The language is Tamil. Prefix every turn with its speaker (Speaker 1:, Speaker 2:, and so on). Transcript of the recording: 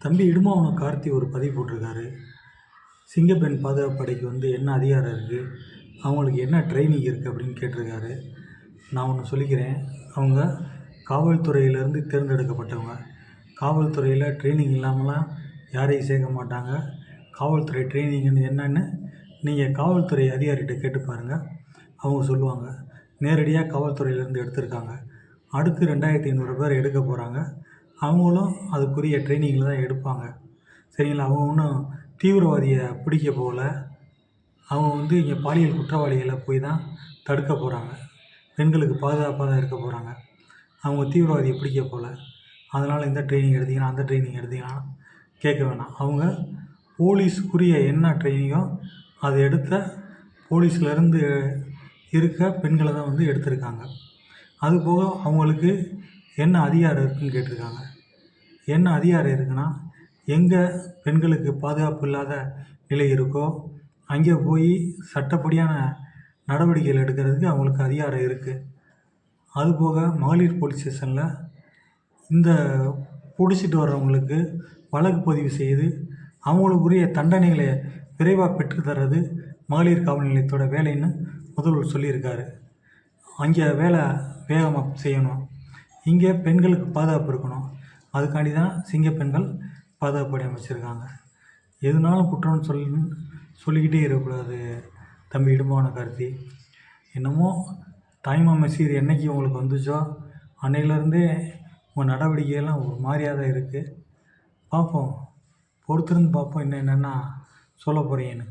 Speaker 1: தம்பி இடுமாவனம் கார்த்தி ஒரு பதிவு போட்டிருக்காரு. சிங்கப்பெண் பாதுகாப்பு படைக்கு என்ன அதிகாரம் இருக்குது, அவங்களுக்கு என்ன ட்ரைனிங் இருக்குது அப்படின்னு கேட்டிருக்காரு. நான் ஒன்று சொல்லிக்கிறேன். அவங்க காவல்துறையிலேருந்து தேர்ந்தெடுக்கப்பட்டவங்க. காவல்துறையில் ட்ரைனிங் இல்லாமலாம் யாரையும் சேர்க்க மாட்டாங்க. காவல்துறை ட்ரைனிங்னு என்னன்னு நீங்கள் காவல்துறை அதிகாரிகிட்ட கேட்டு பாருங்கள், அவங்க சொல்லுவாங்க. நேரடியாக காவல்துறையிலேருந்து எடுத்திருக்காங்க. அடுத்து 2500 பேர் எடுக்க போகிறாங்க. அவங்களும் அதுக்குரிய ட்ரைனிங்கில் தான் எடுப்பாங்க. சரிங்களா? அவங்க ஒன்றும் தீவிரவாதியை பிடிக்க போகல. அவங்க இங்கே பாலியல் குற்றவாளிகளை போய் தான் தடுக்க போகிறாங்க. பெண்களுக்கு பாதுகாப்பாக தான் இருக்க போகிறாங்க. அவங்க தீவிரவாதியை பிடிக்க போகல. அதனால் இந்த ட்ரைனிங் எடுத்தீங்கன்னா அந்த ட்ரைனிங் எடுத்தீங்கன்னா கேட்க வேணாம். அவங்க போலீஸுக்குரிய என்ன ட்ரைனிங்கோ அதை எடுத்த போலீஸ்லேருந்து இருக்க பெண்களை தான் எடுத்திருக்காங்க. அதுபோக அவங்களுக்கு என்ன அதிகாரம் இருக்குதுன்னு கேட்டிருக்காங்க. என்ன அதிகாரம் இருக்குன்னா, எங்கே பெண்களுக்கு பாதுகாப்பு இல்லாத நிலை இருக்கோ அங்கே போய் சட்டப்படியான நடவடிக்கைகள் எடுக்கிறதுக்கு அவங்களுக்கு அதிகாரம் இருக்குது. அதுபோக மகளிர் போலீஸ் ஸ்டேஷனில் இந்த பிடிச்சிட்டு வர்றவங்களுக்கு வழக்கு பதிவு செய்து அவங்களுக்குரிய தண்டனைகளை விரைவாக பெற்றுத்தர்றது மகளிர் காவல் நிலையத்தோட வேலைன்னு முதல்வர் சொல்லியிருக்காரு. அங்கே வேலை வேகமாக செய்யணும். இங்கே பெண்களுக்கு பாதுகாப்பு இருக்கணும். அதுக்காண்டி தான் சிங்கப்பெண்கள் பாதுகாப்பு படை அமைச்சிருக்காங்க. எதுனாலும் குற்றம்னு சொல்லிக்கிட்டே இருக்கக்கூடாது தம்பி இடுமாவன கார்த்தி. என்னமோ தாய்மாமன் சீர் என்றைக்கு உங்களுக்கு வந்துச்சோ அன்னையிலேருந்தே உங்கள் நடவடிக்கையெல்லாம் ஒரு மாதிரியாக தான் இருக்குது. பார்ப்போம், பொறுத்திருந்து பார்ப்போம் என்னென்னா சொல்ல போகிறீங்கன்னு.